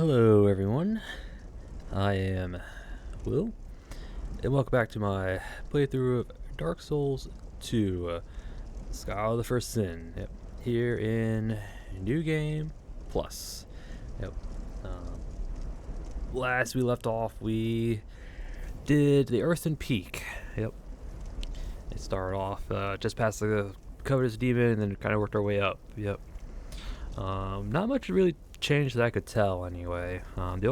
Hello everyone, I am Will, and welcome back to my playthrough of Dark Souls 2, Scholar of the First Sin, here in New Game Plus. Last we left off, we did the Earthen Peak. It started off just past the Covetous Demon and then kind of worked our way up. Not much really changed that I could tell anyway. The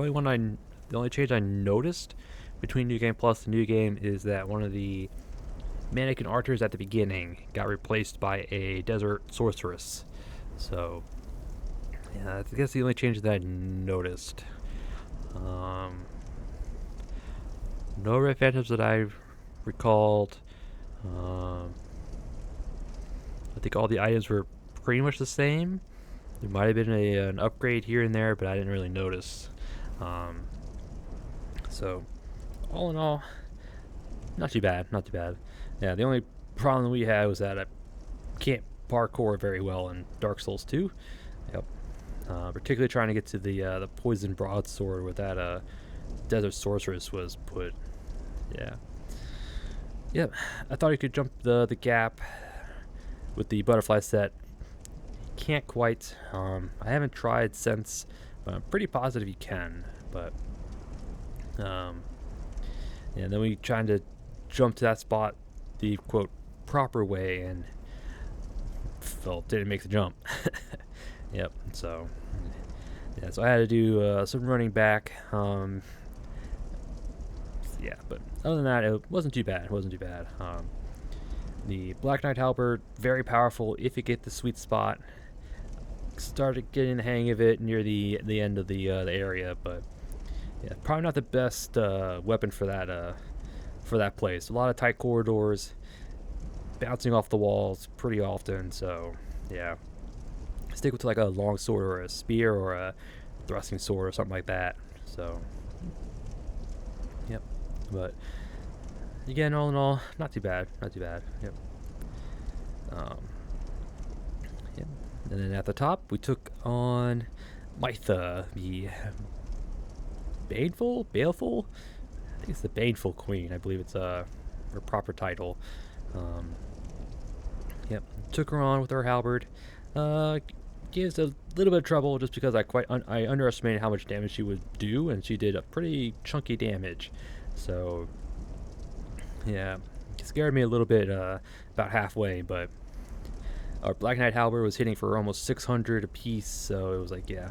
only change I noticed between New Game Plus and New Game is that one of the mannequin archers at the beginning got replaced by a desert sorceress. So yeah, I guess the only change that I noticed. No red phantoms that I recalled. I think all the items were pretty much the same. There might have been an upgrade here and there, but I didn't really notice. So, all in all, not too bad. Yeah, the only problem we had was that I can't parkour very well in Dark Souls 2. Particularly trying to get to the poison broadsword where that desert sorceress was put. Yep. I thought I could jump the gap with the butterfly set. Can't quite. I haven't tried since, but I'm pretty positive you can. But yeah, then we tried to jump to that spot the quote proper way and didn't make the jump. Yep. So yeah, so I had to do some running back. Yeah, but other than that, it wasn't too bad. The Black Knight Halberd, very powerful if you get the sweet spot. Started getting the hang of it near the end of the area, but yeah, probably not the best weapon for that place. A lot of tight corridors, bouncing off the walls pretty often. So yeah, stick with like a long sword or a spear or a thrusting sword or something like that. So yep, but again, all in all, not too bad. Yep. And then at the top, we took on Mytha, the Baleful? I think it's the Baneful Queen. I believe it's her proper title. Yep, took her on with her halberd. Gives a little bit of trouble just because I underestimated how much damage she would do, and she did a pretty chunky damage. So yeah, it scared me a little bit about halfway, but our Black Knight Halberd was hitting for almost 600 apiece, so it was like, yeah.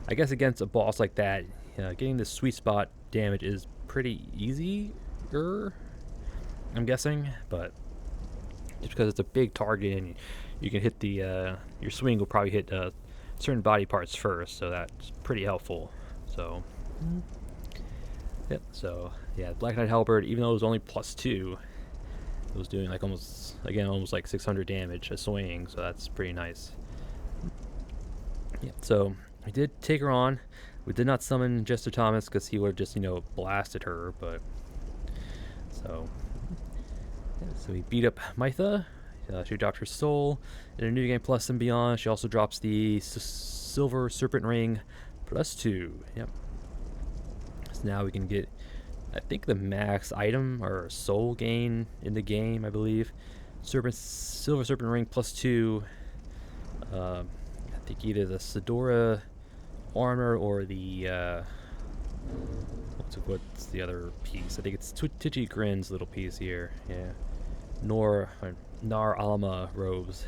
I guess against a boss like that, getting the sweet spot damage is pretty easier, I'm guessing, but just because it's a big target and you can hit your swing will probably hit certain body parts first, so that's pretty helpful. So, yep, so yeah, Black Knight Halberd, even though it was only +2, it was doing like almost like 600 damage a swing, so that's pretty nice. Yeah, so we did take her on. We did not summon Jester Thomas because he would have just blasted her, but so yeah, so we beat up Mytha. She dropped her soul in a New Game Plus and beyond. She also drops the Silver Serpent Ring +2. Yep. So now we can get, I think, the max item or soul gain in the game, I believe. Silver Serpent Ring +2. I think either the Sedora armor or the what's the other piece? I think it's Titchy Grin's little piece here. Yeah, Nar Alma robes.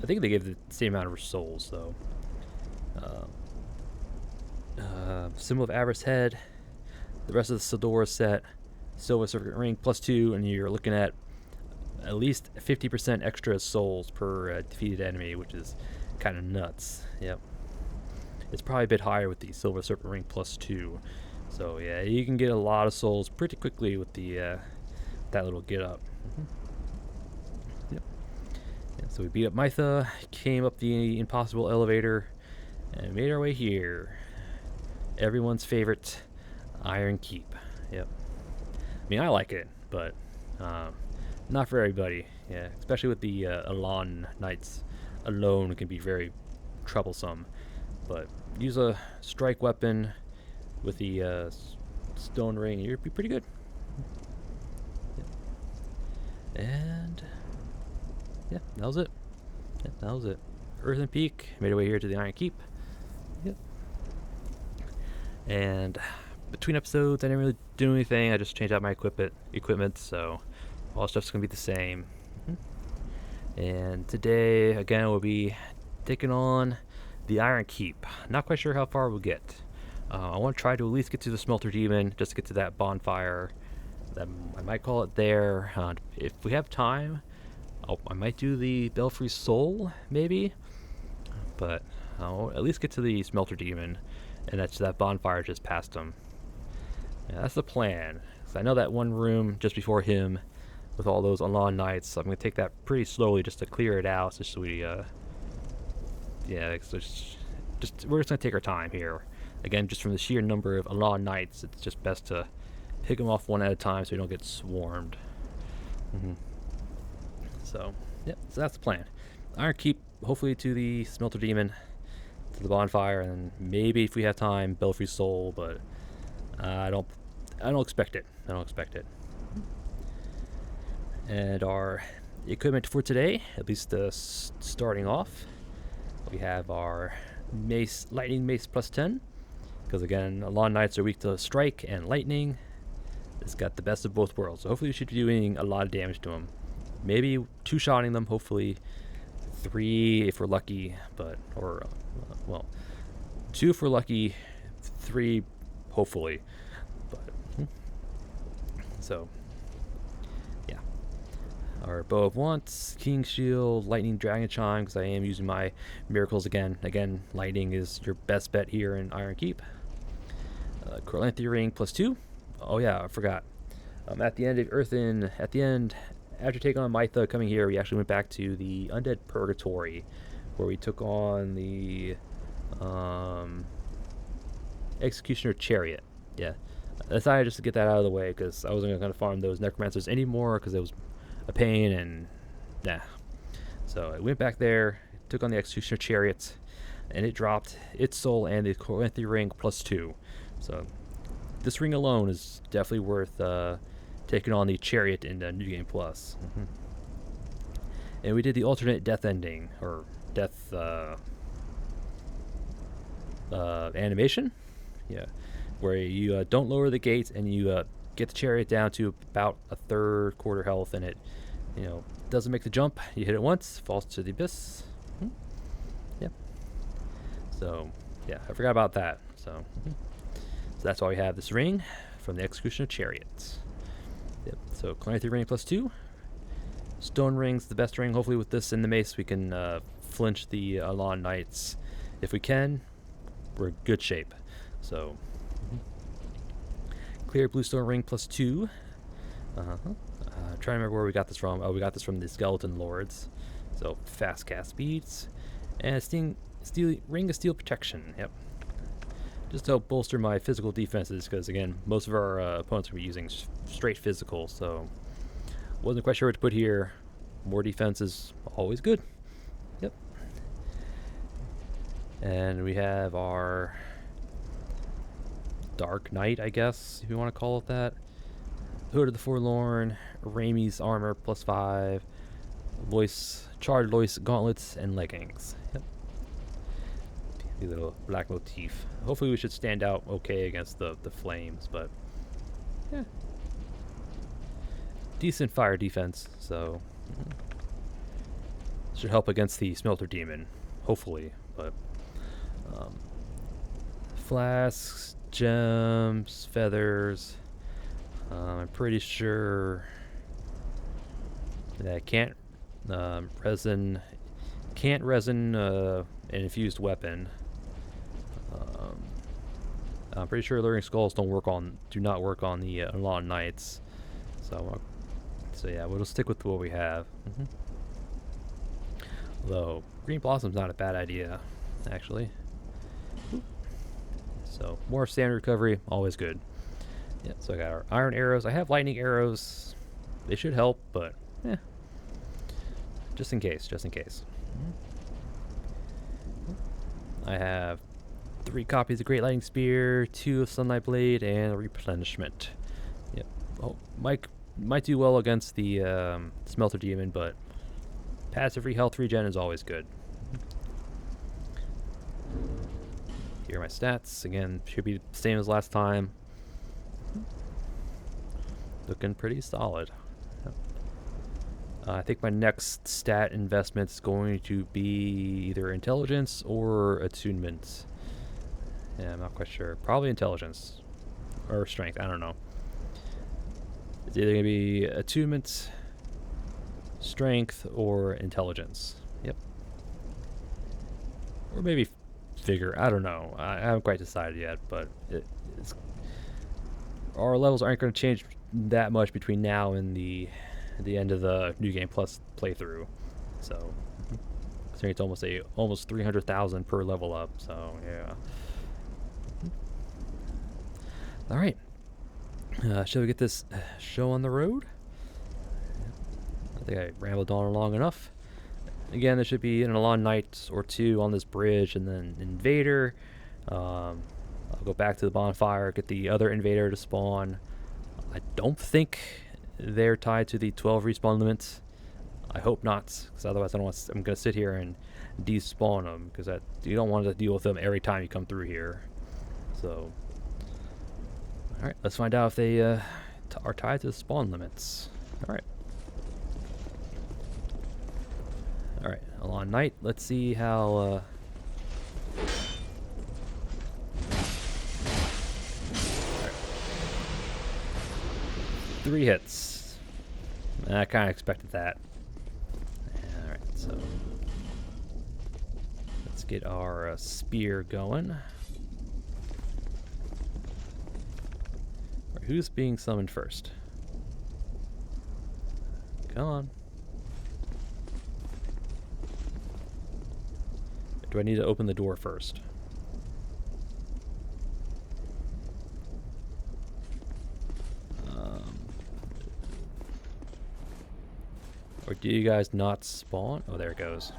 I think they gave the same amount of souls though. Symbol of Avarice Head. The rest of the Sedora set, Silver Serpent Ring +2, and you're looking at least 50% extra souls per defeated enemy, which is kind of nuts. Yep. It's probably a bit higher with the Silver Serpent Ring +2. So yeah, you can get a lot of souls pretty quickly with the that little get up. Yep. Yeah, so we beat up Mytha, came up the impossible elevator, and made our way here. Everyone's favorite Iron Keep. Yep. I mean, I like it, but not for everybody. Yeah, especially with the Alon Knights alone can be very troublesome. But use a strike weapon with the stone ring, you'd be pretty good. And yeah, that was it. Yeah, that was it. Earthen Peak, made our way here to the Iron Keep. Yep. And between episodes, I didn't really do anything. I just changed out my equipment, so all stuff's gonna be the same. And today, again, we'll be taking on the Iron Keep. Not quite sure how far we'll get. I want to try to at least get to the Smelter Demon, just to get to that bonfire. I might call it there. If we have time, I might do the Belfry Sol, maybe. But I'll at least get to the Smelter Demon, and that's that bonfire just past him. Yeah, that's the plan. So I know that one room just before him with all those Alon Knights, so I'm going to take that pretty slowly just to clear it out, just so we, yeah, we're just going to take our time here. Again, just from the sheer number of Alon Knights, it's just best to pick them off one at a time so we don't get swarmed. So, yeah, so that's the plan. Iron Keep, hopefully to the Smelter Demon, to the bonfire, and maybe if we have time, Belfry Sol, but I don't expect it. I don't expect it. And our equipment for today, at least starting off, we have our mace, lightning mace plus 10, because again, Alon Knights are weak to strike and lightning. It's got the best of both worlds, so hopefully we should be doing a lot of damage to them. Maybe 2-shotting them, hopefully 3 if we're lucky, well, 2 if we're lucky, 3 hopefully. But so yeah, our Bow of Wants, King Shield, Lightning Dragon Chime, because I am using my miracles again. Again, lightning is your best bet here in Iron Keep. Corlanthi Ring plus 2. Oh yeah, I forgot. At the end of after taking on Mytha coming here, we actually went back to the Undead Purgatory, where we took on the Executioner Chariot. Yeah, I decided just to get that out of the way because I wasn't going to farm those Necromancers anymore because it was a pain and nah. So I went back there, took on the Executioner Chariot, and it dropped its soul and the Corlanthi Ring plus 2. So this ring alone is definitely worth taking on the Chariot in the New Game Plus. And we did the alternate death ending, or death animation. Yeah, where you don't lower the gate and you get the Chariot down to about a third, quarter health, and it, doesn't make the jump. You hit it once, falls to the abyss. Yep. So yeah, I forgot about that. So that's why we have this ring from the Executioner Chariot. Yep. So Corlanthi Ring plus 2. Stone Ring's the best ring. Hopefully with this in the mace we can flinch the Alon Knights. If we can, we're in good shape. So Clear Bluestone Ring plus 2. Trying to remember where we got this from. Oh, we got this from the Skeleton Lords. So fast cast speeds. And Ring of Steel Protection. Yep. Just to help bolster my physical defenses, because again, most of our opponents will be using straight physical, so wasn't quite sure what to put here. More defense is always good. Yep. And we have our Dark Knight, I guess, if you want to call it that. Hood of the Forlorn, Raimi's armor plus 5, charred Lois gauntlets, and leggings. Yep. The little black motif. Hopefully we should stand out okay against the flames, but yeah, decent fire defense, so should help against the Smelter Demon, hopefully. But flasks, gems, feathers. I'm pretty sure that can't resin an infused weapon. I'm pretty sure Luring Skulls do not work on the Alon Knights. So yeah, we'll stick with what we have. Although Green Blossom's not a bad idea, actually. So more standard recovery, always good. Yeah. So I got our iron arrows. I have lightning arrows. They should help, but just in case. I have 3 copies of Great Lightning Spear, 2 of Sunlight Blade, and a replenishment. Yep. Oh, might do well against the Smelter Demon, but passive health regen is always good. Here are my stats. Again, should be the same as last time. Looking pretty solid. Yep. I think my next stat investment is going to be either intelligence or attunement. Yeah, I'm not quite sure. Probably intelligence. Or strength, I don't know. It's either going to be attunement, strength, or intelligence. Yep. Or maybe vigor, I don't know. I haven't quite decided yet, but our levels aren't going to change that much between now and the end of the New Game Plus playthrough. So, I think it's almost 300,000 per level up, so yeah. Alright. Shall we get this show on the road? I think I rambled on long enough. Again, there should be an Alon Knight or 2 on this bridge, and then Invader. I'll go back to the bonfire, get the other Invader to spawn. I don't think they're tied to the 12 respawn limits. I hope not, because otherwise I'm going to sit here and despawn them, because you don't want to deal with them every time you come through here. So, alright, let's find out if they are tied to the spawn limits. Alright. Alright, Alon Knight, let's see how... 3 hits. I kind of expected that. Alright, so... let's get our spear going. Right, who's being summoned first? Come on. Do I need to open the door first? Or do you guys not spawn? Oh, there it goes.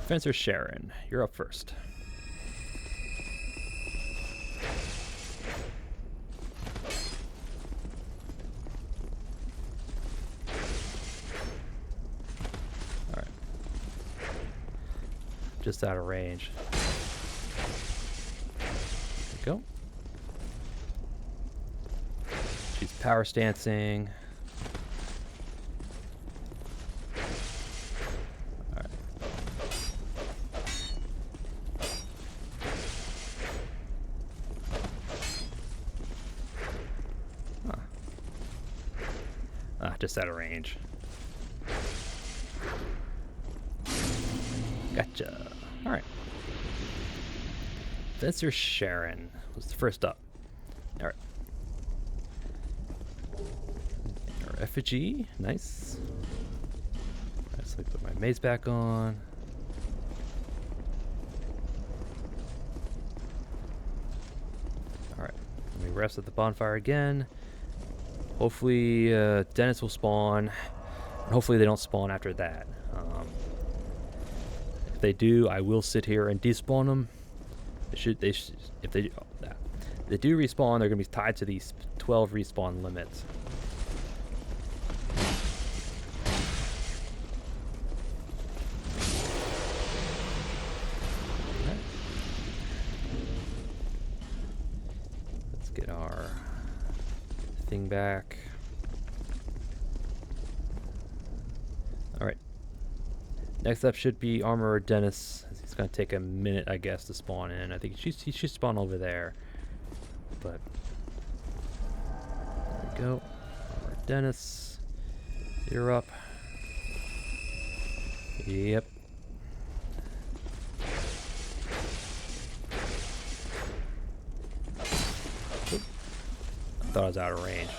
Fencer Sharon, you're up first. Alright. Just out of range. There we go. She's power stancing. Just out of range. Gotcha. Alright. Fencer Sharon was the first up. Alright. Our effigy. Nice. Alright, so let me put my mace back on. Alright. Let me rest at the bonfire again. Hopefully Dennis will spawn, and hopefully they don't spawn after that. If they do, I will sit here and despawn them. If they do respawn, they're going to be tied to these 12 respawn limits. Okay. Let's get our thing back. Alright. Next up should be Armorer Dennis. It's going to take a minute, I guess, to spawn in. I think he should spawn over there. But there we go. Armorer Dennis. You're up. Yep. Thought I was out of range.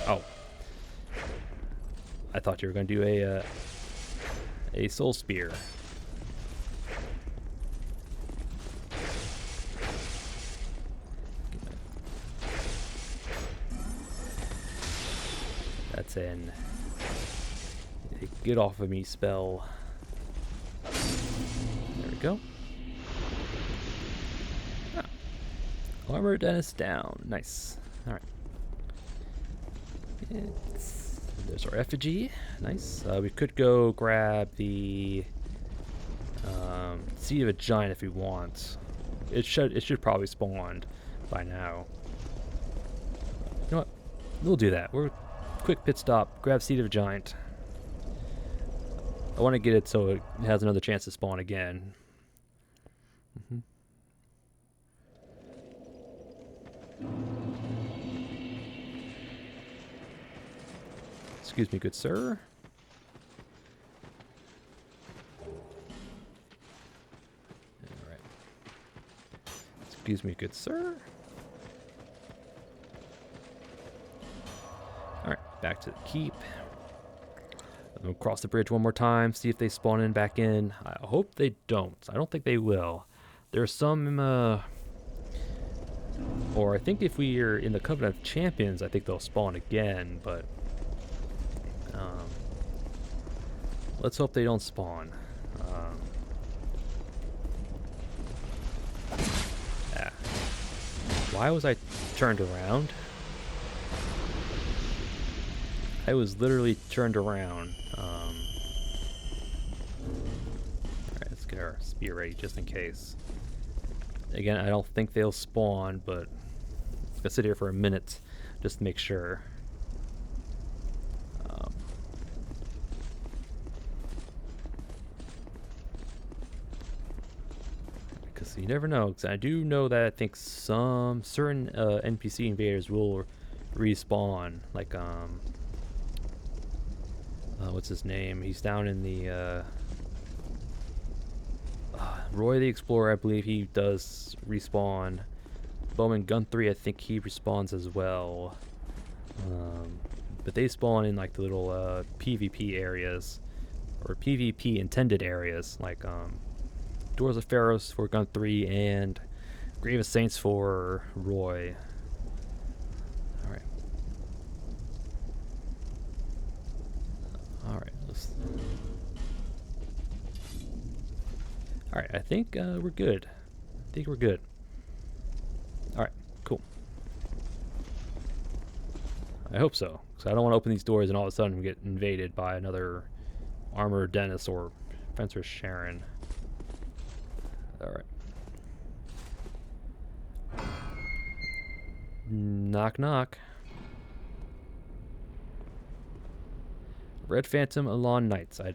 Oh. I thought you were going to do a soul spear. That's an get off of me spell. There we go. Armor Dennis down. Nice. Alright. There's our effigy. Nice. We could go grab the Seed of a Giant if we want. It should probably spawn by now. You know what? We'll do that. We're quick pit stop. Grab Seed of a Giant. I want to get it so it has another chance to spawn again. Excuse me, good sir. Alright. Excuse me, good sir. Alright, back to the keep. We'll cross the bridge one more time, see if they spawn in back in. I hope they don't. I don't think they will. There's some, or I think if we are in the Covenant of Champions, I think they'll spawn again, but let's hope they don't spawn. Why was I turned around? I was literally turned around. Alright, let's get our spear ready just in case. Again, I don't think they'll spawn, but I'm gonna sit here for a minute just to make sure. Because you never know. Because I do know that I think some certain NPC invaders will respawn. Like what's his name? He's down in the Roy the Explorer, I believe he does respawn. Bowman Gun 3, I think he respawns as well. But they spawn in like the little PvP areas, or PvP intended areas, like Doors of Pharaohs for Gun 3 and Grave of Saints for Roy. Alright. Alright, let's... Alright, I think we're good. I think we're good. Alright, cool. I hope so, because I don't want to open these doors and all of a sudden get invaded by another Armor Dennis or Fencer Sharon. Alright. Knock knock. Red Phantom Alon Knights. Oh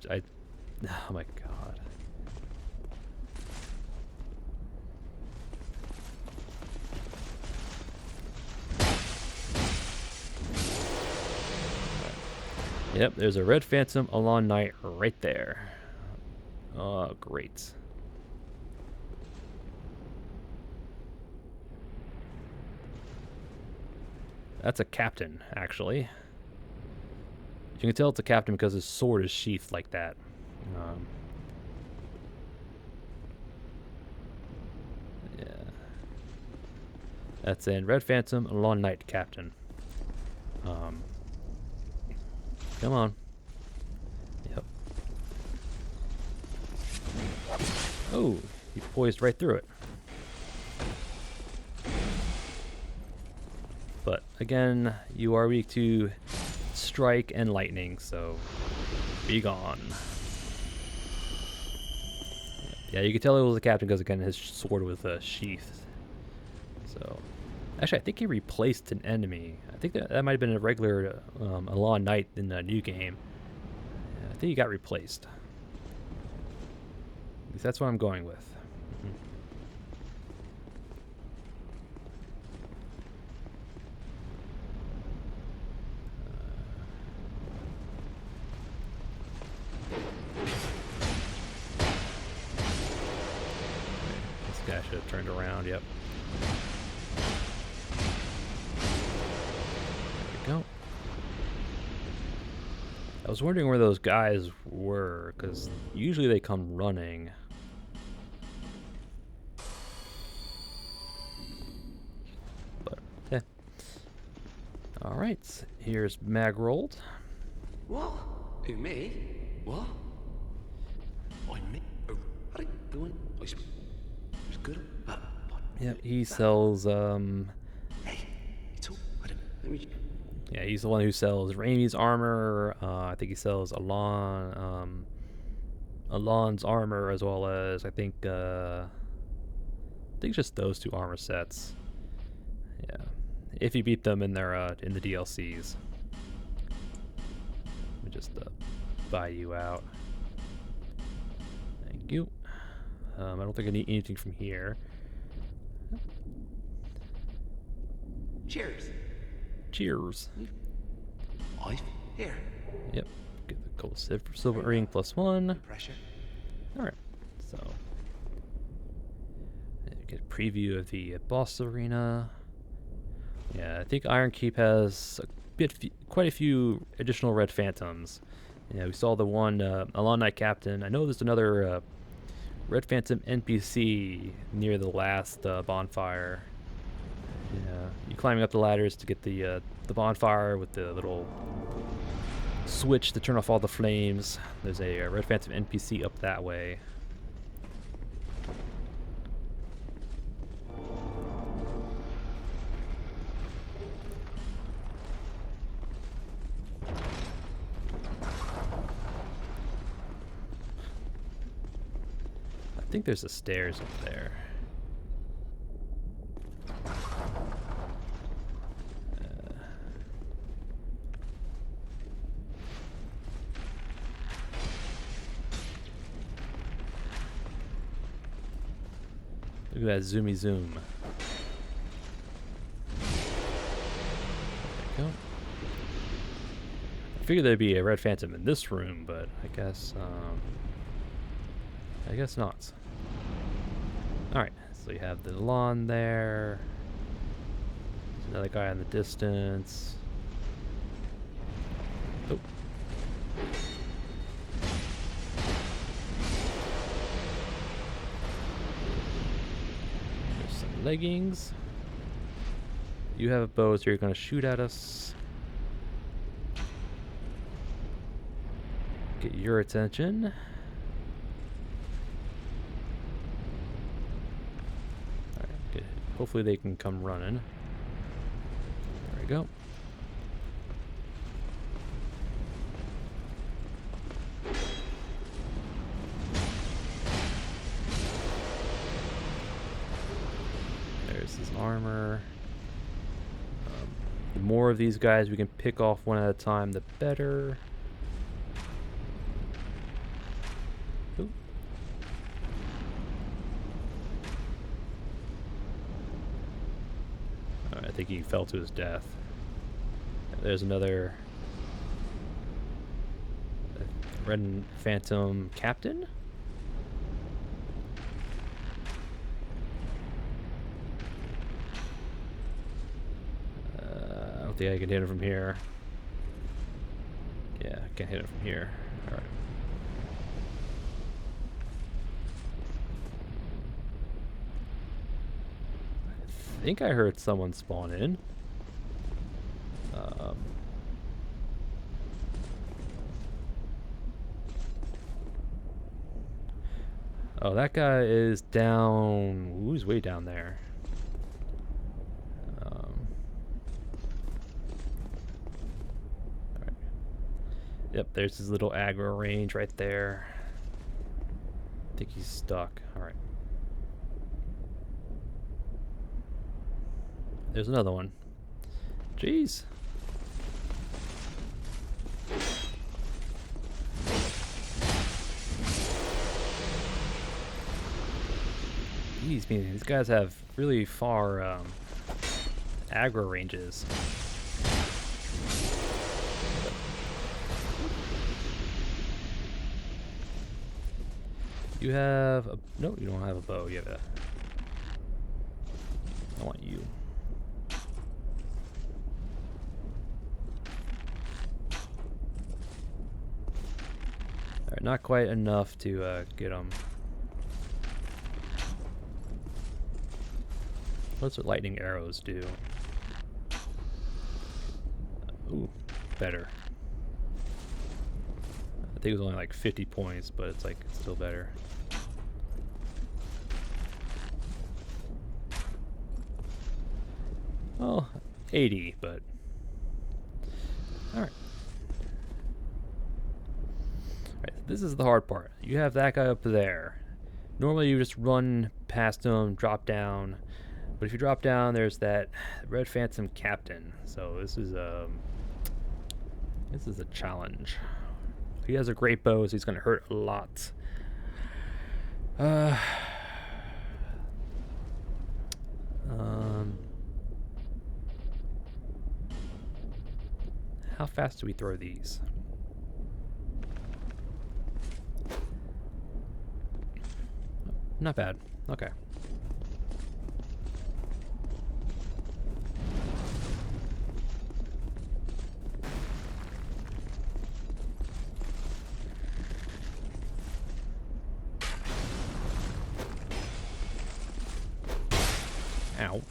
my god. Yep, there's a Red Phantom Alon Knight right there. Oh, great. That's a captain, actually. You can tell it's a captain because his sword is sheathed like that. Yeah. That's in Red Phantom Alon Knight captain. Come on. Yep. Oh, he poised right through it. But again, you are weak to strike and lightning, so be gone. Yeah, you could tell it was a captain because again his sword was sheathed. So, actually, I think he replaced an enemy. I think that might have been a regular Alon Knight in the new game. I think he got replaced. At least that's what I'm going with. This guy should have turned around, yep. Go. I was wondering where those guys were, because usually they come running. But, yeah. Alright, here's Magrold. What? Who, me? What? I'm me? Oh, how are you doing? I was good. What? Yeah, he sells Hey, it's all. Let me. yeah, he's the one who sells Raimi's armor. I think he sells Alon's armor, as well as I think just those two armor sets. Yeah, if you beat them in their in the DLCs. Let me just buy you out. Thank you. I don't think I need anything from here. Cheers. Cheers. I've here. Yep. Get the gold silver ring +1. Pressure. Alright. So get a preview of the boss arena. Yeah, I think Iron Keep has quite a few additional red phantoms. Yeah, we saw the one Alon Knight Captain. I know there's another red phantom NPC near the last bonfire. Yeah, you climbing up the ladders to get the bonfire with the little switch to turn off all the flames. There's a red phantom NPC up that way. I think there's the stairs up there. Look at that zoomy zoom. There we go. I figured there'd be a red phantom in this room, but I guess not. Alright, so you have the lawn there. There's another guy in the distance. Oh. There's some leggings. You have a bow, so you're going to shoot at us. Get your attention. Alright, good. Hopefully they can come running. There we go. There's his armor. The more of these guys we can pick off one at a time, the better. Ooh. I think he fell to his death. There's another red phantom captain. I don't think I can hit him from here. Yeah, I can't hit him from here. Alright. I think I heard someone spawn in. Oh, that guy is down. Ooh, he's way down there. Alright. Yep, there's his little aggro range right there. I think he's stuck. Alright. There's another one. Jeez. Jeez, man, these guys have really far aggro ranges. You have a... No, you don't have a bow. You have a... I want you. Alright, not quite enough to get them. What's what lightning arrows do? Ooh, better. I think it was only like 50 points, but it's like it's still better. Well, 80, but... Alright. Alright, this is the hard part. You have that guy up there. Normally you just run past him, drop down. But if you drop down, there's that Red Phantom Captain. So this is a challenge. He has a great bow, so he's going to hurt a lot. How fast do we throw these? Not bad. Okay. Ow.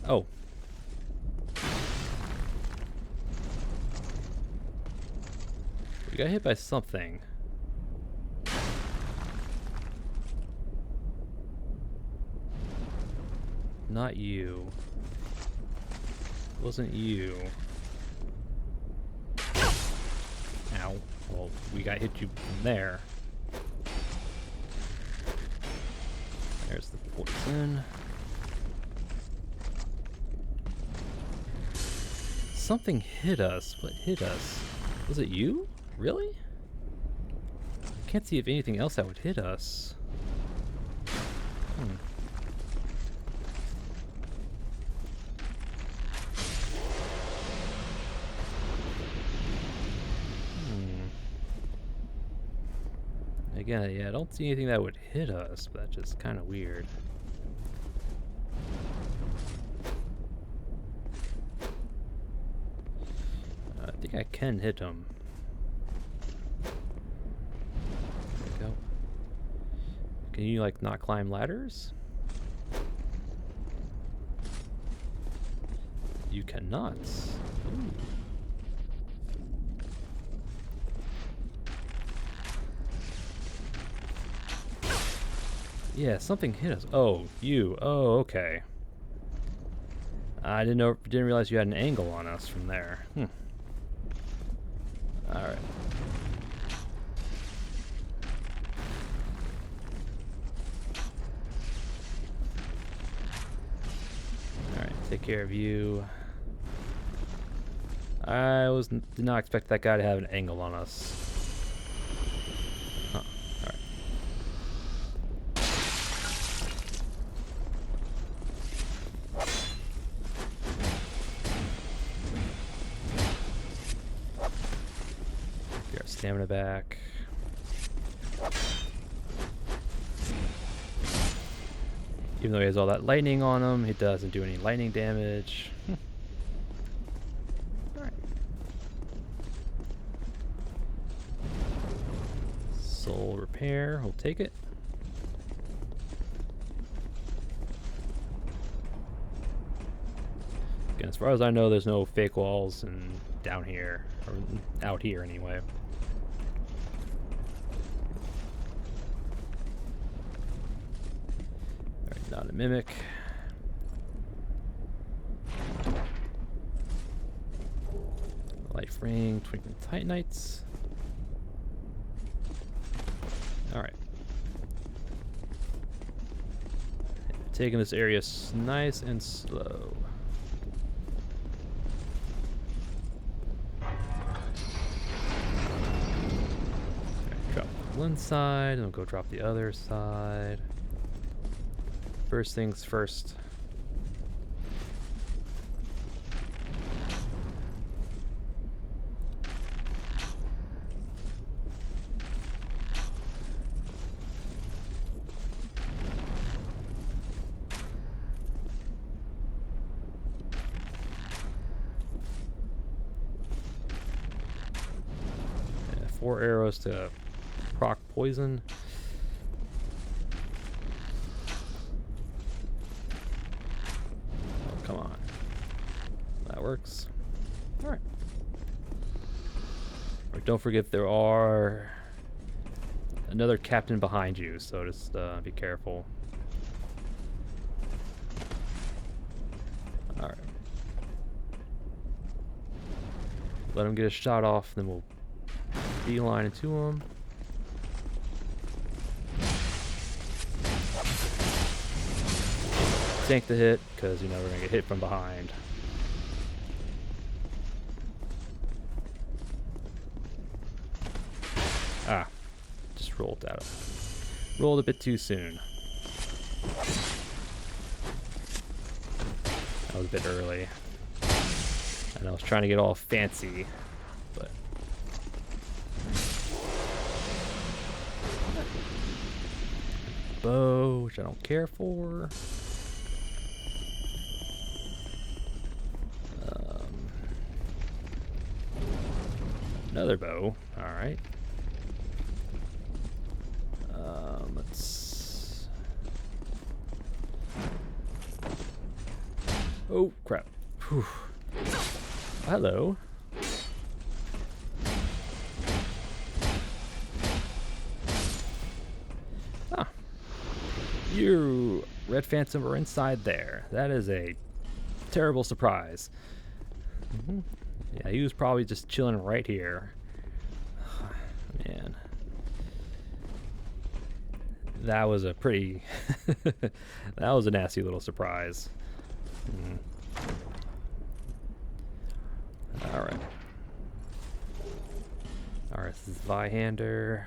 Oh. We got hit by something. Not you. It wasn't you. Ow. Well, we got hit you from there. There's the poison. Something hit us. What hit us? Was it you? Really? I can't see if anything else that would hit us. Again, yeah, I don't see anything that would hit us, but that's just kind of weird. I think I can hit him. There we go. Can you, like, not climb ladders? You cannot. Ooh. Yeah, something hit us. Oh, you. Oh, okay. I didn't realize you had an angle on us from there. All right. All right, take care of you. Did not expect that guy to have an angle on us. Huh. All right. Get our stamina back. Even though he has all that lightning on him, he doesn't do any lightning damage. Alright. Soul repair, we'll take it. Again, as far as I know, there's no fake walls down here, or out here anyway. Not a mimic. Life ring, twinkling titanites. Alright. Taking this area nice and slow. Okay, drop one side, and we'll go drop the other side. First things first. Yeah, 4 arrows to proc poison. Come on. That works. Alright. Don't forget there are another captain behind you, so just be careful. let him get a shot off, then we'll beeline into him. Tank the hit, because, you know, we're going to get hit from behind. Ah, just rolled out. Rolled a bit too soon. That was a bit early. And I was trying to get all fancy, but... Bow, which I don't care for. Another bow. Alright. Let's... Oh, crap. Whew. Hello. Ah. You, Red Phantom, are inside there. That is a terrible surprise. Yeah, he was probably just chilling right here. Man. That was a pretty... that was a nasty little surprise. Alright. Alright, this is Vihander.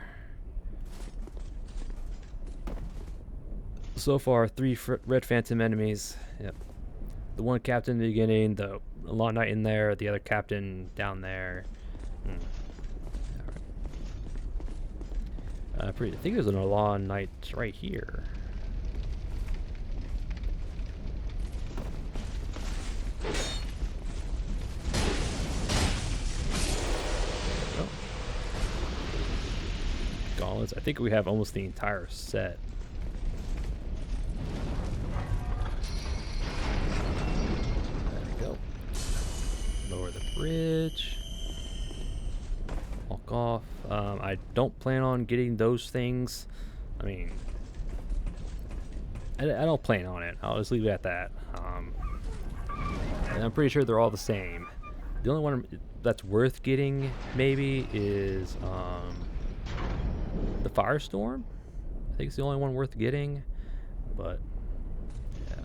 So far, 3 Red Phantom enemies. Yep. The one captain in the beginning, the Long Knight in there, the other captain down there. I think there's an Long Knight right here. Oh. Gauntlets. I think we have almost the entire set. Lower the bridge. Walk off. I don't plan on getting those things. I mean, I don't plan on it. I'll just leave it at that. And I'm pretty sure they're all the same. The only one that's worth getting, maybe, is the Firestorm. I think it's the only one worth getting, but yeah.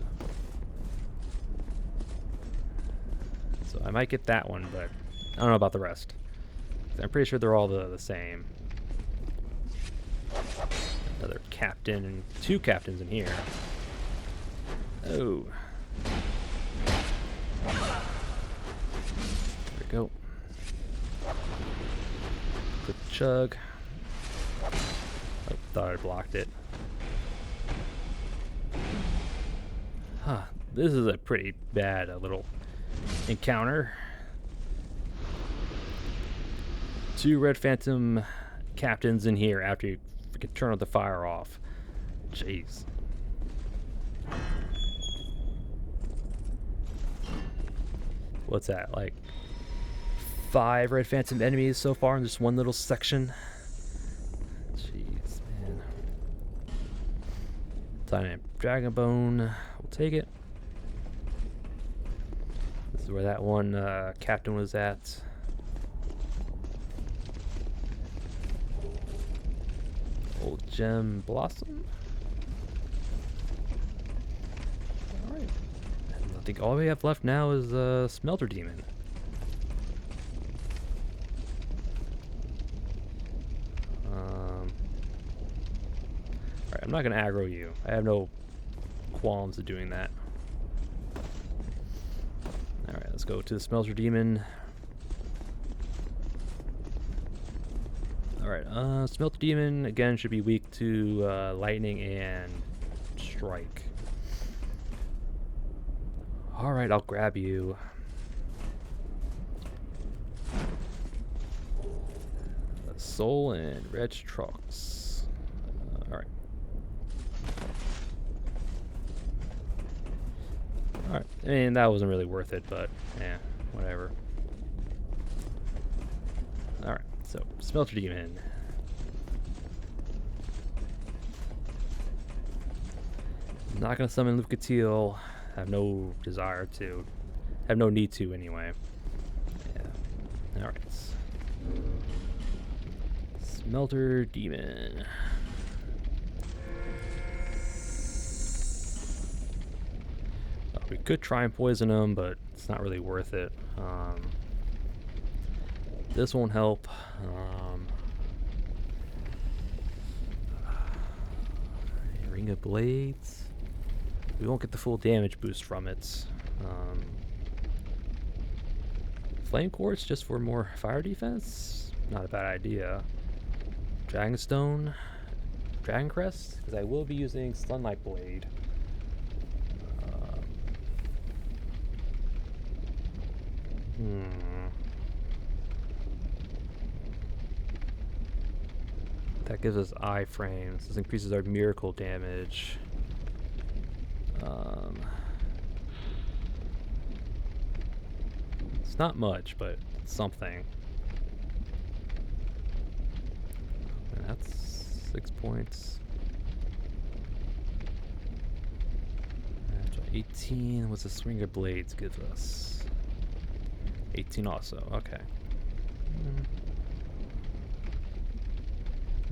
So I might get that one, but I don't know about the rest. I'm pretty sure they're all the same. Another captain and 2 captains in here. Oh. There we go. Quick chug. Oh, thought I blocked it. Huh. This is a pretty bad little encounter. 2 Red Phantom captains in here after you freaking turn the fire off. Jeez. What's that? Like 5 Red Phantom enemies so far in just one little section? Jeez, man. Dynamic Dragon Bone. We'll take it. This is where that one captain was at. Old Gem Blossom. Alright. I think all we have left now is Smelter Demon. Alright, I'm not gonna aggro you. I have no qualms of doing that. Alright, let's go to the Smelter Demon. Alright, Smelter Demon, again, should be weak to lightning and strike. Alright, I'll grab you. Soul and Red Trucks. Alright. Alright, I mean, that wasn't really worth it, but, yeah, whatever. Alright. So, Smelter Demon. Not gonna summon Lucatiel. Have no desire to. Have no need to anyway. Yeah. Alright. Smelter Demon. We could try and poison him, but it's not really worth it. This won't help. Ring of Blades. We won't get the full damage boost from it. Flame Quartz just for more fire defense? Not a bad idea. Dragonstone. Dragon Crest? Because I will be using Sunlight Blade. That gives us iframes. This increases our miracle damage. It's not much, but it's something. And that's 6 points. 18. What's the Swinger Blades give us? 18 also. Okay.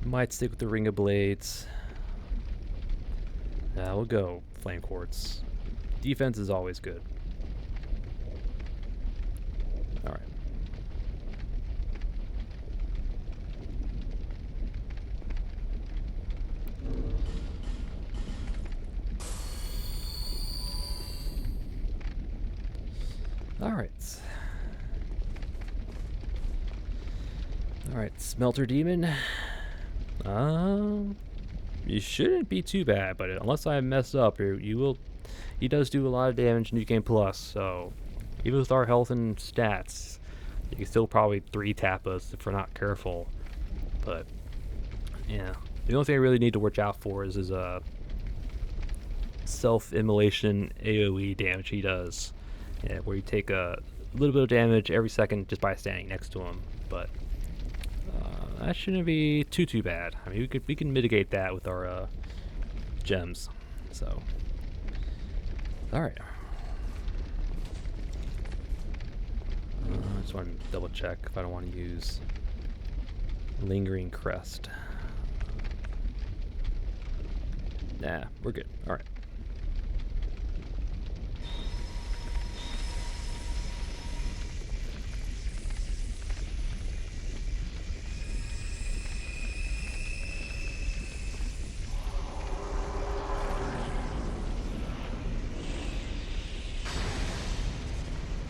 Might stick with the Ring of Blades. We'll go Flame Quartz. Defense is always good. Alright. Alright. Alright, Smelter Demon. You shouldn't be too bad, but unless I mess up, he does do a lot of damage in New Game Plus, so even with our health and stats, you can still probably 3-tap us if we're not careful. But yeah, the only thing I really need to watch out for is his self-immolation AoE damage he does. Yeah, where you take a little bit of damage every second just by standing next to him, but that shouldn't be too bad. I mean, we can mitigate that with our gems. So, all right. I just want to double check if I don't want to use Lingering Crest. Nah, we're good. All right.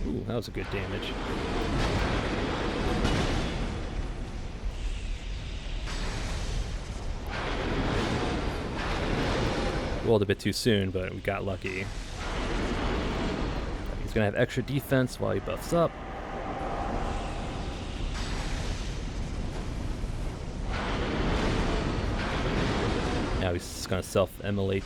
Ooh, that was a good damage. Rolled a bit too soon, but we got lucky. He's gonna have extra defense while he buffs up. Now he's just gonna self-immolate.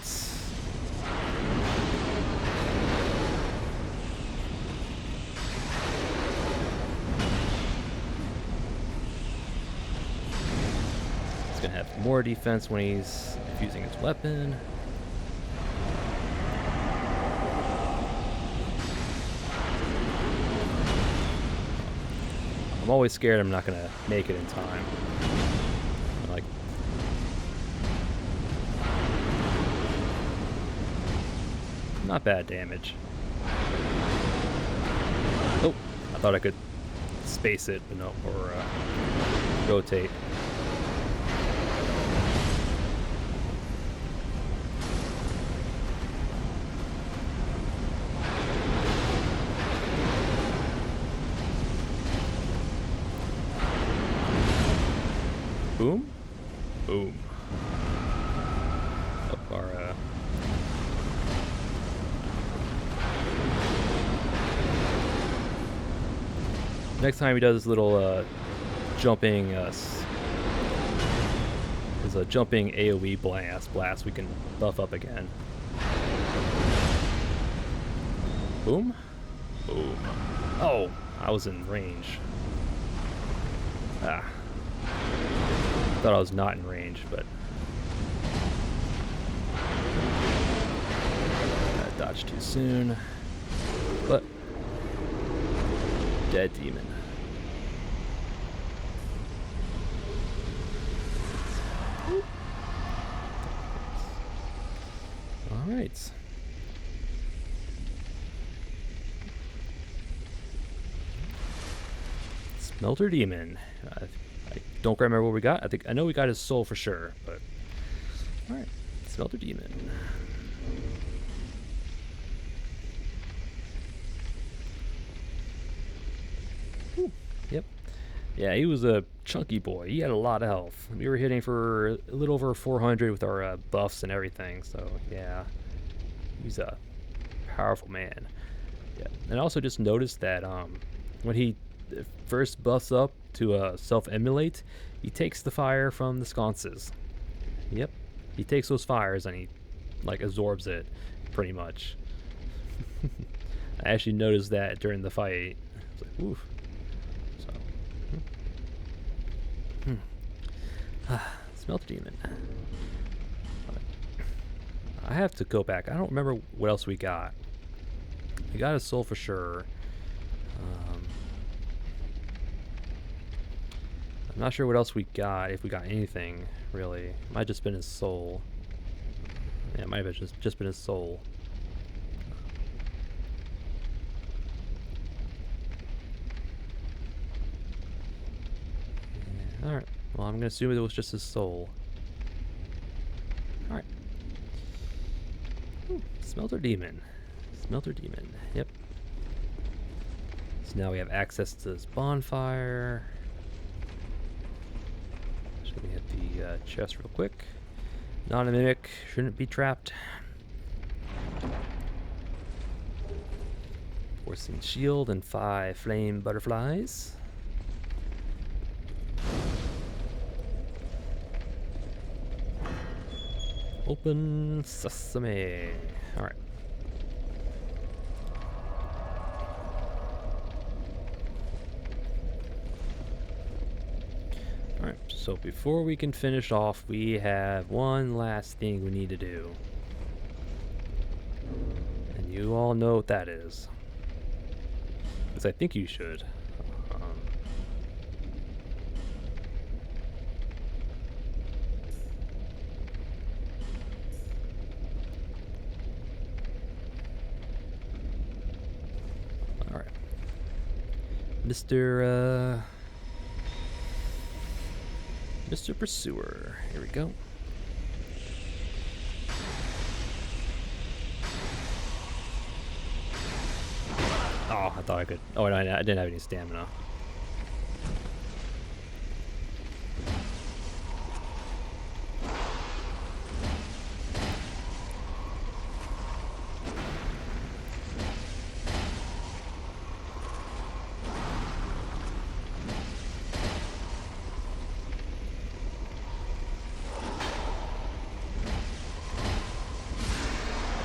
He's gonna have more defense when he's using his weapon. I'm always scared I'm not gonna make it in time. Like, not bad damage. Oh, I thought I could space it, but no, or rotate. Boom. Boom. Up our, next time he does this little, jumping, his jumping AoE blast, we can buff up again. Boom. Boom. Oh, I was in range. Ah. Thought I was not in range, but I dodged too soon. But dead demon. Alright. Smelter Demon. I don't quite remember what we got. I know we got his soul for sure, but alright. Smelter Demon. Whew. Yep. Yeah, he was a chunky boy. He had a lot of health. We were hitting for a little over 400 with our buffs and everything, so yeah. He's a powerful man. Yeah. And I also just noticed that when he first buffs up to self-emulate, he takes the fire from the sconces. Yep. He takes those fires and he like absorbs it pretty much. I actually noticed that during the fight. It's like, oof. So, Smelt Demon. I have to go back. I don't remember what else we got. We got his soul for sure. I'm not sure what else we got, if we got anything, really. It might have just been his soul. Yeah, it might have just been his soul. Yeah, alright. Well, I'm going to assume it was just his soul. Alright. Smelter Demon. Smelter Demon. Yep. So now we have access to this bonfire. Let me hit the chest real quick. Not a mimic. Shouldn't be trapped. Forcing shield and 5 flame butterflies. Open sesame. Alright. Alright, so before we can finish off, we have one last thing we need to do. And you all know what that is. Because I think you should. Alright. Mr. Pursuer. Here we go. Oh, I thought I could. Oh, no, I didn't have any stamina.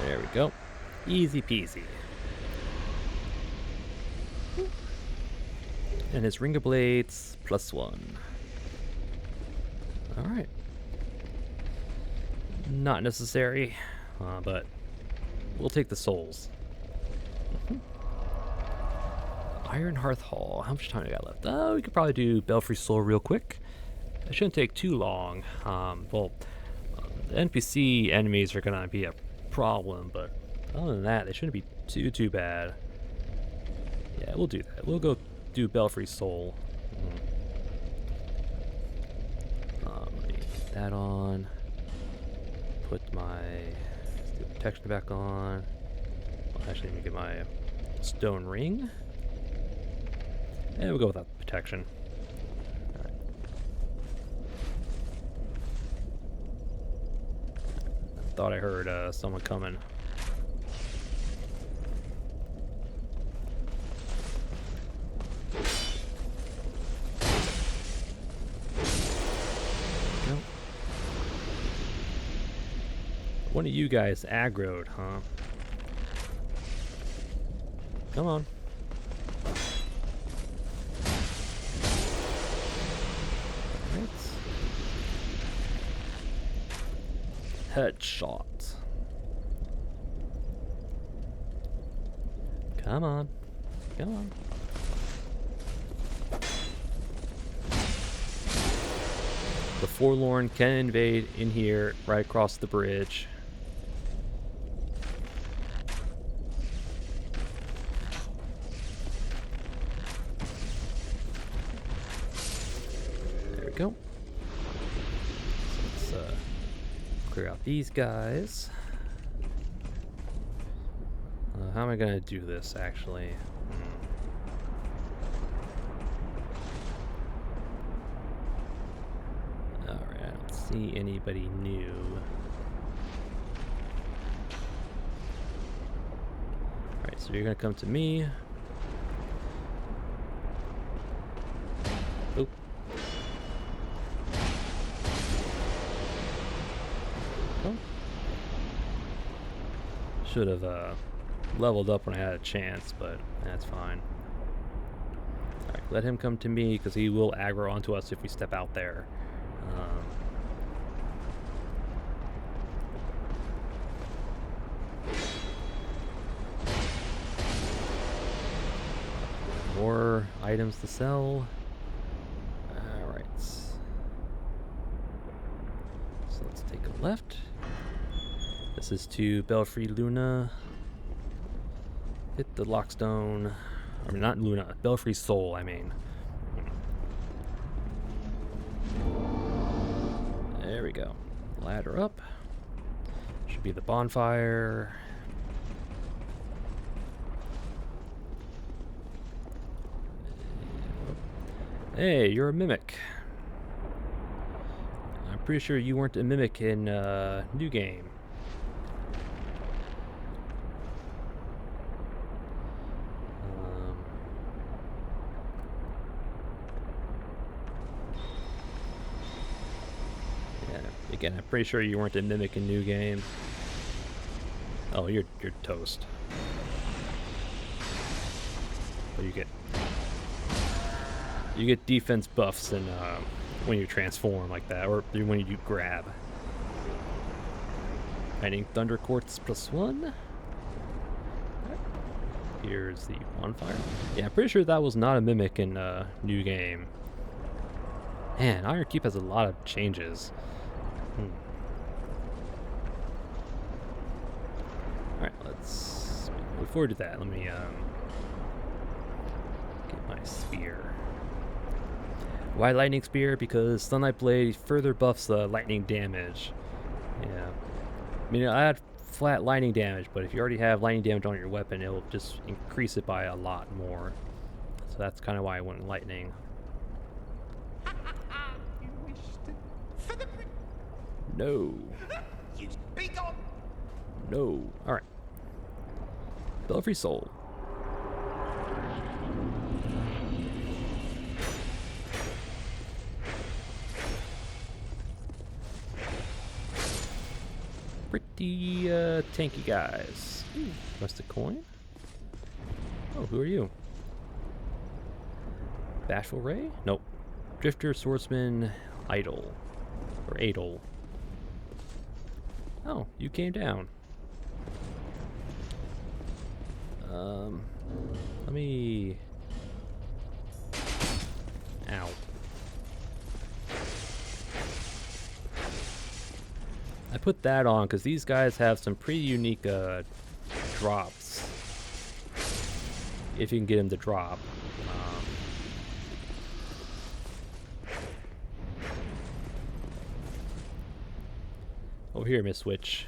There we go. Easy peasy. And his ring of blades +1. Alright. Not necessary, but we'll take the souls. Iron Hearth Hall. How much time do we got left? We could probably do Belfry Sol real quick. It shouldn't take too long. The NPC enemies are going to be a problem, but other than that, they shouldn't be too bad. Yeah, we'll do that. We'll go do Belfry Sol. Let me get that on. Put my protection back on. Well, actually, let me get my stone ring. And we'll go without protection. Alright. I thought I heard someone coming. One of you guys aggroed, huh? Come on. Right. Headshot. Come on. Come on. the Forlorn can invade in here, right across the bridge. There we go. So let's clear out these guys. How am I gonna do this, actually? Alright, I don't see anybody new. Alright, so you're gonna come to me. Oop. Oh. Should have leveled up when I had a chance, but that's fine. Alright, let him come to me because he will aggro onto us if we step out there. More items to sell. Alright. So let's take a left. This is to Belfry Luna. Hit the lockstone. I mean, not Luna. Belfry Sol, I mean. There we go. Ladder up. Should be the bonfire. Hey, you're a mimic. I'm pretty sure you weren't a mimic in New Game. Again, I'm pretty sure you weren't a mimic in New Game. Oh, you're toast. But you get defense buffs and when you transform like that, or when you do grab. Lightning Thunder Quartz +1. Here's the bonfire. Yeah, I'm pretty sure that was not a mimic in New Game. Man, Iron Keep has a lot of changes. Alright, let's... Before we do that, let me get my spear. Why lightning spear? Because Sunlight Blade further buffs the lightning damage. Yeah. I mean, I had flat lightning damage, but if you already have lightning damage on your weapon, it'll just increase it by a lot more. So that's kind of why I went lightning. No. You speak on. No. Alright. Belfry Sol. Pretty tanky guys. Ooh, rusted coin. Oh, who are you? Bashful Ray? Nope. Drifter, Swordsman, Idol. Or Adol. Oh, you came down. Let me... Ow. I put that on because these guys have some pretty unique drops. If you can get them to drop. Over here, Miss Witch.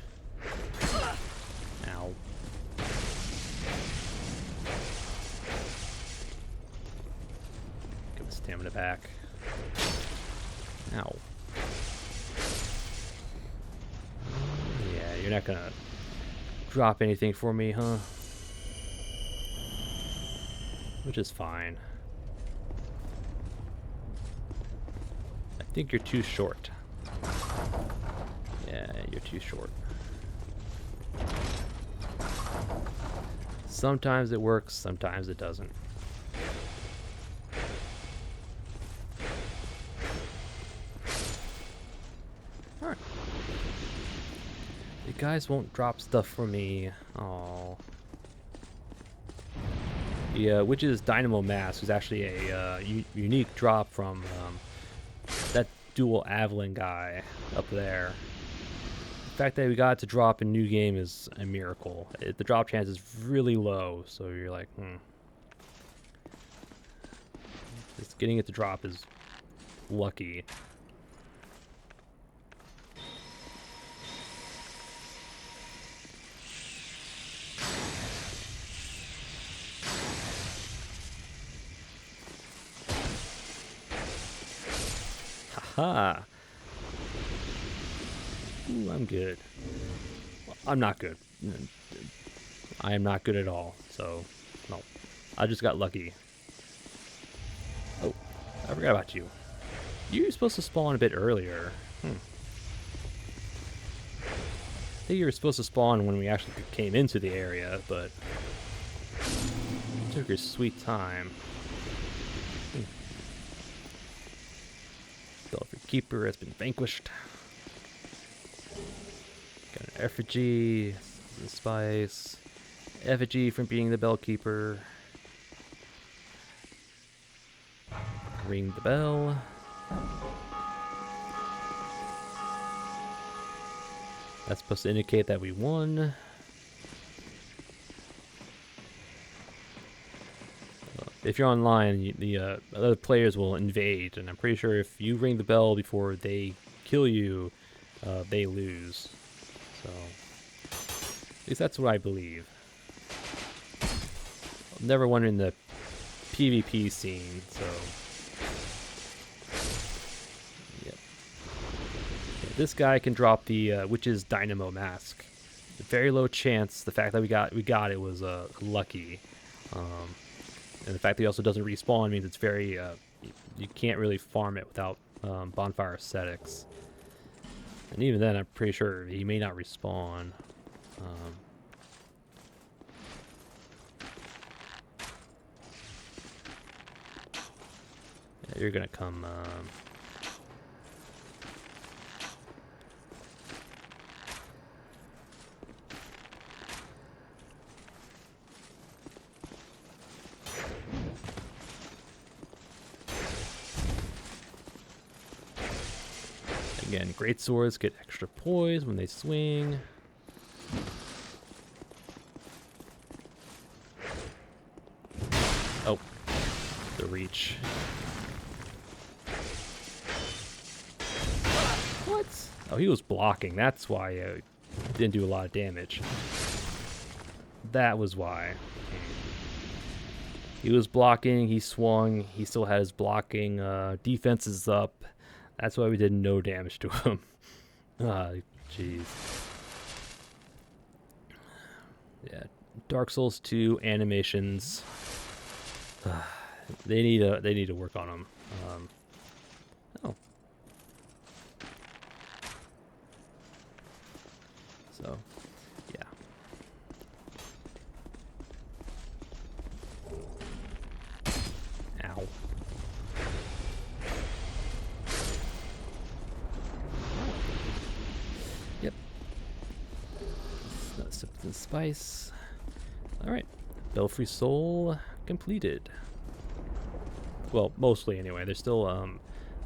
Ow. Get the stamina back. Ow. Yeah, you're not gonna drop anything for me, huh? Which is fine. I think you're too short. Yeah, you're too short. Sometimes it works, sometimes it doesn't. Alright. You guys won't drop stuff for me. Oh. The Witch's Dynamo Mask is actually a unique drop from that dual Avalon guy up there. The fact that we got it to drop in new game is a miracle. The drop chance is really low, so you're like, Just getting it to drop is lucky. Haha. Ooh, I'm good. Well, I'm not good. I am not good at all, so no. I just got lucky. Oh, I forgot about you. You were supposed to spawn a bit earlier. I think you were supposed to spawn when we actually came into the area, but it took your sweet time. Belfry Keeper has been vanquished. Got an effigy, some spice, effigy from being the Bell Keeper. Ring the bell. That's supposed to indicate that we won. If you're online, the other players will invade, and I'm pretty sure if you ring the bell before they kill you, they lose. So, at least that's what I believe. I'm never won in the PvP scene, so. Yep. Yeah, this guy can drop the Witch's Dynamo Mask. A very low chance. The fact that we got it was lucky. And the fact that he also doesn't respawn means it's very, you can't really farm it without bonfire ascetics. And even then, I'm pretty sure he may not respawn. Yeah, you're gonna come. Again, great swords get extra poise when they swing. Oh, the reach. What? Oh, he was blocking. That's why it didn't do a lot of damage. That was why. He was blocking, he swung, he still had his blocking defenses up. That's why we did no damage to him. Ah, jeez. Yeah, Dark Souls 2 animations. They need to work on them. Oh. So, yeah. Ow. Yep. Some spice. Alright. Belfry Sol completed. Well, mostly anyway. There's still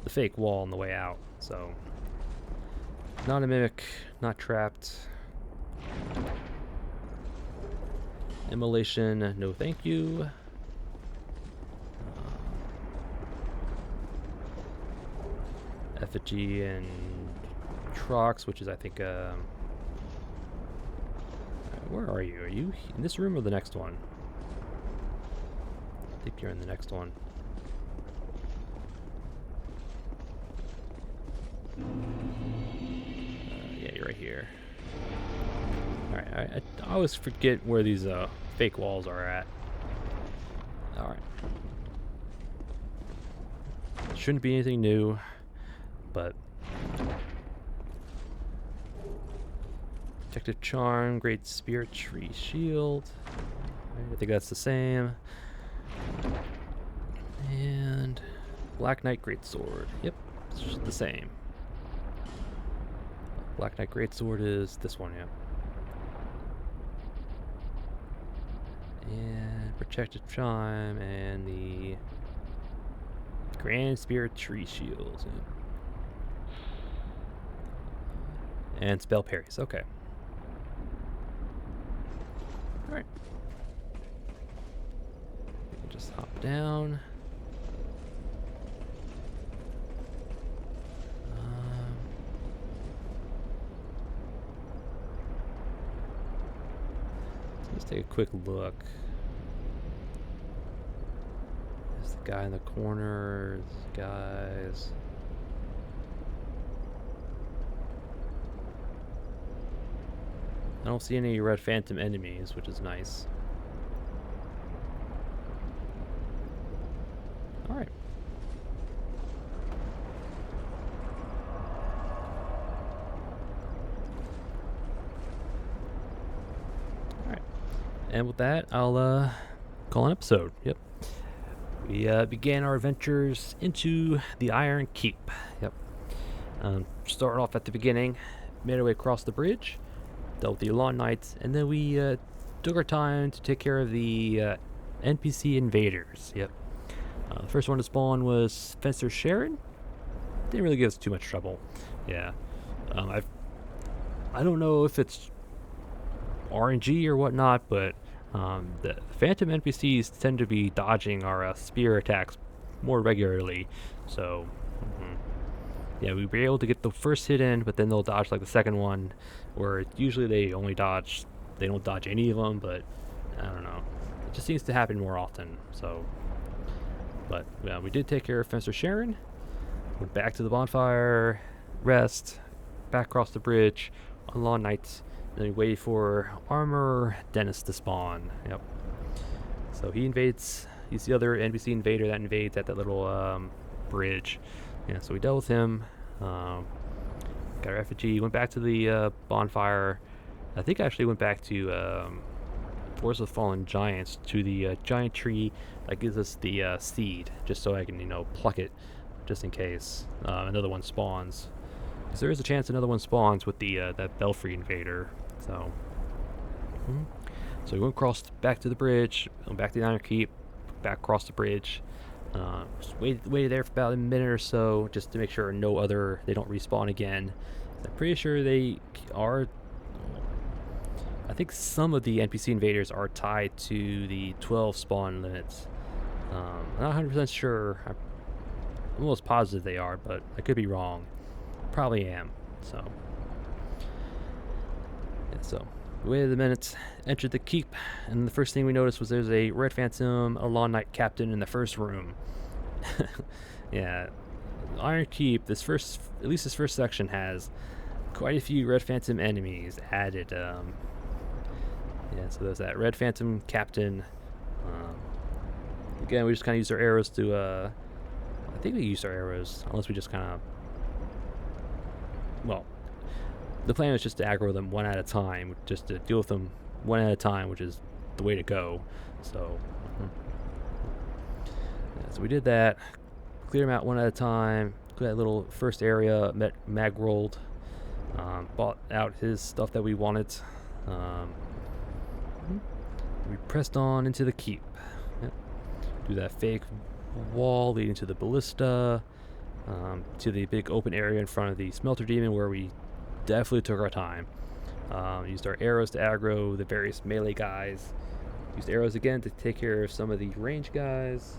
the fake wall on the way out, so not a mimic, not trapped. Immolation, no thank you. Effigy and Trox, which is I think where are you? Are you in this room or the next one? I think you're in the next one. Yeah, you're right here. Alright, I always forget where these fake walls are at. Alright. Shouldn't be anything new, but Protective Charm, Great Spirit Tree Shield. I think that's the same. And Black Knight Greatsword. Yep, it's the same. Black Knight Greatsword is this one, yeah. And Protective Charm and the Grand Spirit Tree Shield. And spell parries. Okay. Alright. Just hop down. Let's take a quick look. There's the guy in the corner. There's guys. I don't see any red phantom enemies, which is nice. Alright. Alright. And with that, I'll call an episode. Yep. We began our adventures into the Iron Keep. Yep. Starting off at the beginning, made our way across the bridge, dealt with the Lawn Knights, and then we took our time to take care of the NPC invaders. Yep. The first one to spawn was Fencer Sharon. Didn't really give us too much trouble. Yeah. I don't know if it's RNG or whatnot, but the Phantom NPCs tend to be dodging our spear attacks more regularly. So, yeah, we were able to get the first hit in, but then they'll dodge like the second one, where usually they don't dodge any of them, but I don't know. It just seems to happen more often, so. But yeah, we did take care of Fencer Sharon, went back to the bonfire, rest, back across the bridge, on Lawn Knights, then we waited for Armor Dennis to spawn. Yep. So he invades, he's the other NPC invader that invades at that little bridge. Yeah, so we dealt with him, got our effigy, went back to the bonfire. I think I actually went back to Forest of the Fallen Giants, to the giant tree that gives us the seed, just so I can, pluck it, just in case another one spawns. Because there is a chance another one spawns with the that Belfry invader. So, so we went back to the bridge, went back to the Iron Keep, back across the bridge. Just waited there for about a minute or so, just to make sure they don't respawn again. I'm pretty sure they are. I think some of the NPC invaders are tied to the 12 spawn limits. I'm not 100% sure. I'm almost positive they are, but I could be wrong. Probably am. So, yeah, so we waited a minute, entered the keep, and the first thing we noticed was there's a Red Phantom, a Lawn Knight captain in the first room. Yeah, Iron Keep. At least this first section has quite a few Red Phantom enemies added. Yeah, so there's that Red Phantom captain. Again, we just kind of used our arrows to. I think we used our arrows, unless we just kind of. Well, the plan was just to aggro them one at a time, just to deal with them one at a time, which is the way to go. So, yeah, so we did that. Clear them out one at a time. Clear that little first area. Met Magrold. Bought out his stuff that we wanted. We pressed on into the keep. Yep. Do that fake wall leading to the ballista, to the big open area in front of the smelter demon, where we definitely took our time. Used our arrows to aggro the various melee guys. Used arrows again to take care of some of the range guys.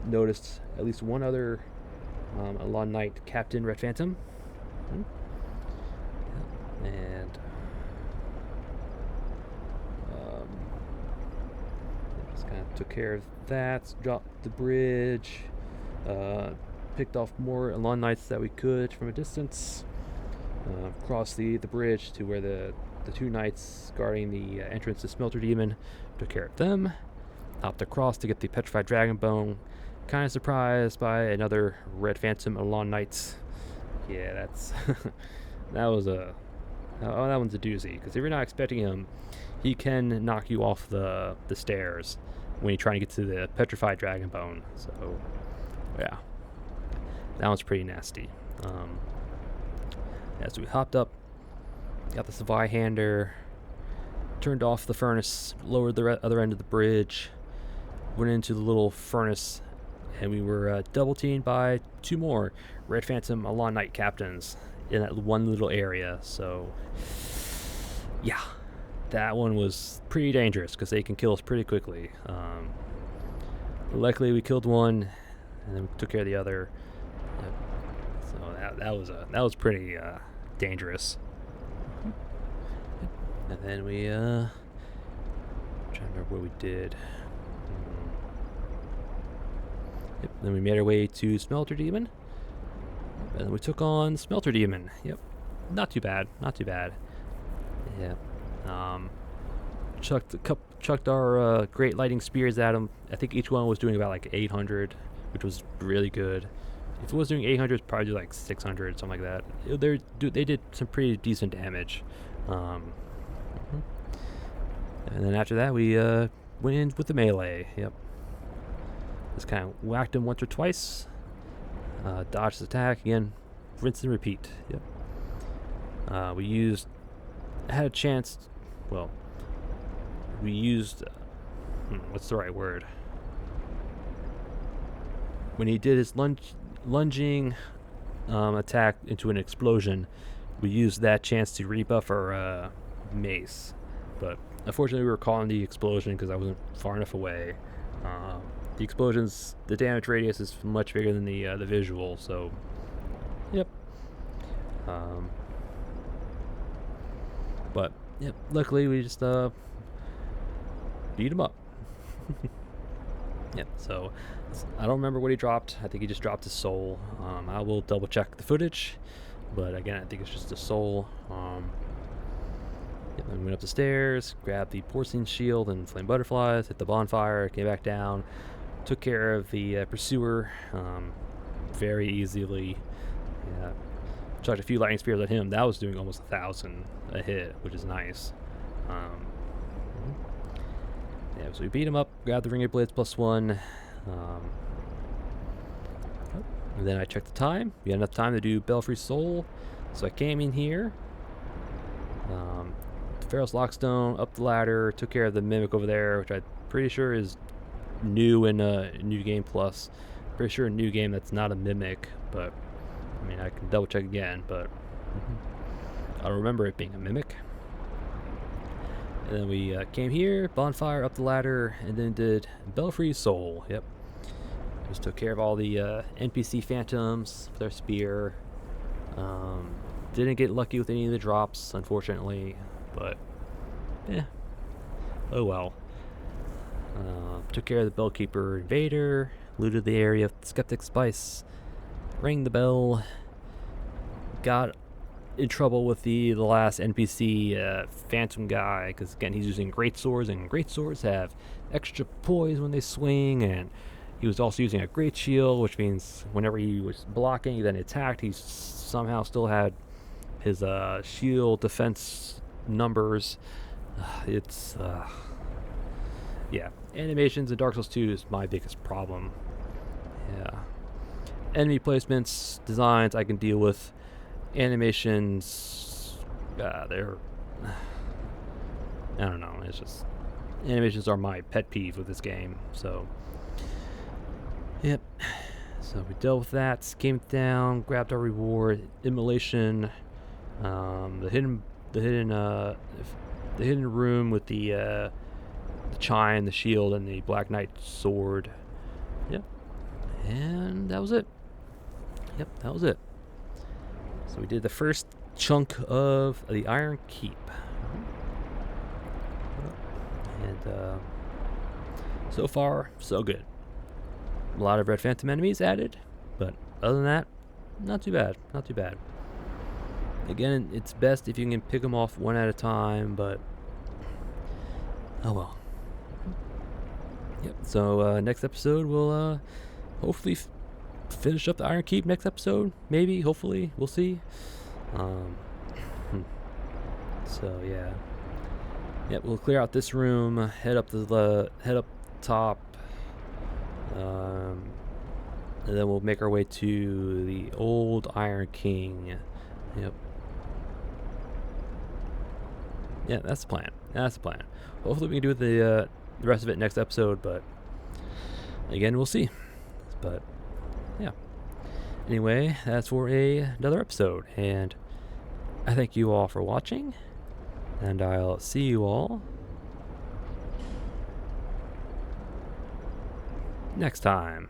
Noticed at least one other Lawn Knight Captain Red Phantom. And just kind of took care of that. Dropped the bridge. Picked off more Lawn Knights that we could from a distance. Crossed the bridge to where the two knights guarding the entrance to Smelter Demon. Took care of them. Hopped across to get the Petrified Dragon Bone. Kind of surprised by another Red Phantom Lawn Knights. Yeah, that's that was that one's a doozy, because if you're not expecting him, he can knock you off the stairs when you're trying to get to the Petrified Dragon Bone. So, yeah, that one's pretty nasty. Yeah, so we hopped up, got the Zweihander, turned off the furnace, lowered the other end of the bridge, went into the little furnace, and we were double teamed by two more Red Phantom Lawn Knight captains. in that one little area. So yeah, that one was pretty dangerous because they can kill us pretty quickly. Luckily, we killed one, and then we took care of the other. So that was pretty dangerous. And then we I'm trying to remember what we did. Yep. Then we made our way to Smelter Demon, and then we took on Smelter Demon. Yep. Not too bad. Not too bad. Yeah. Chucked our great lighting spears at him. I think each one was doing about like 800, which was really good. If it was doing 800, it'd probably do like 600, something like that. They did some pretty decent damage. And then after that, we went in with the melee. Yep. Just kind of whacked him once or twice. Dodged his attack again. Rinse and repeat. Yep. We had a chance. Well, we used. What's the right word? When he did his lunging attack into an explosion, we used that chance to rebuff our mace. But unfortunately, we were calling the explosion because I wasn't far enough away. The explosions, the damage radius is much bigger than the visual. So, yep. But yep, luckily we just beat him up. Yep. So I don't remember what he dropped. I think he just dropped his soul. I will double check the footage, but again, I think it's just a soul. Yep, then we went up the stairs, grabbed the porcine shield and flame butterflies, hit the bonfire, came back down, took care of the pursuer very easily. Yeah. Chucked a few lightning spears at him. That was doing almost 1,000 a hit, which is nice. Yeah, so we beat him up, grabbed the Ring of Blades +1. And then I checked the time. We had enough time to do Belfry Sol. So I came in here. Pharaoh's Lockstone, up the ladder, took care of the Mimic over there, which I'm pretty sure is new in New Game Plus. Pretty sure in New Game that's not a Mimic, but I mean, I can double check again, but I don't remember it being a Mimic. And then we came here, bonfire, up the ladder, and then did Belfry Sol. Yep. Just took care of all the NPC phantoms with our spear. Didn't get lucky with any of the drops, unfortunately, but yeah. Oh well. Took care of the Bellkeeper Invader, looted the area of Skeptic Spice, rang the bell, got in trouble with the last NPC phantom guy, because again he's using great swords, and great swords have extra poise when they swing, and he was also using a great shield, which means whenever he was blocking then attacked, he somehow still had his shield defense numbers. It's yeah, animations in Dark Souls 2 is my biggest problem. Yeah, enemy placements, designs I can deal with. Animations, they're, I don't know, it's just, animations are my pet peeve with this game, so, yep, so we dealt with that, came down, grabbed our reward, immolation, the hidden room with the chime, the shield, and the Black Knight sword, yep, and that was it, yep, that was it. So we did the first chunk of the Iron Keep. And so far, so good. A lot of Red Phantom enemies added, but other than that, not too bad. Not too bad. Again, it's best if you can pick them off one at a time, but oh well. Yep, so next episode we'll hopefully finish up the Iron Keep next episode, maybe, hopefully, we'll see. So yeah, we'll clear out this room, head up top, and then we'll make our way to the old Iron King. Yep. Yeah, that's the plan. That's the plan. Hopefully we can do the rest of it next episode, but again, we'll see. But yeah. Anyway, that's for another episode, and I thank you all for watching, and I'll see you all next time.